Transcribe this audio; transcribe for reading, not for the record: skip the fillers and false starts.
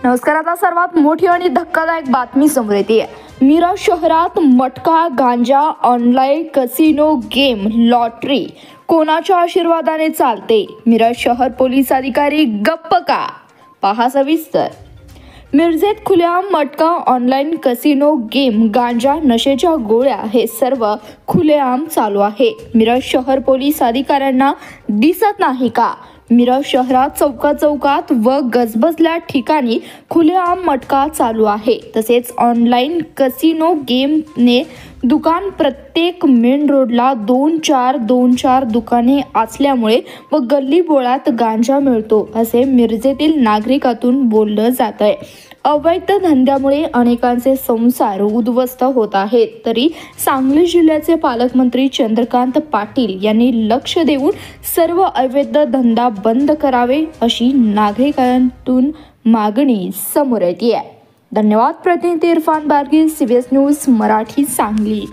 नमस्कार. आता सर्वात मोठी आणि धक्कादायक बातमी समोर येते. मिरज शहरात मटका, गांजा, ऑनलाईन कसिनो, गेम, लॉटरी कोणाच्या आशीर्वादाने चालते? मिरज शहर पोलीस अधिकारी गप्प का? पहा सविस्तर. मिरजेत खुलेआम मटका, ऑनलाईन कसिनो, गेम, गांजा, नशेच्या गोळ्या हे सर्व खुलेआम चालू आहे. मिरज शहर पोलीस अधिकाऱ्यांना दिसत नाही का? मिरज शहरात चौकात व गजबजल्या ठिकाणी खुलेआम मटका चालू आहे. तसेच ऑनलाईन कसिनो, गेमने दुकान प्रत्येक मेन रोडला 2-4 दुकाने असल्यामुळे व गल्ली बोळात गांजा मिळतो असे मिरजेतील नागरिकातून बोललं जात आहे. अवैध धंद्यामुळे अनेकांचे संसार उद्ध्वस्त होत आहेत. तरी सांगली जिल्ह्याचे पालकमंत्री चंद्रकांत पाटील यांनी लक्ष देऊन सर्व अवैध धंदा बंद करावे अशी नागरिकांतून मागणी समोर येते आहे. धन्यवाद. प्रतिनिधी इरफान बारगी, CBS न्यूज मराठी, सांगली.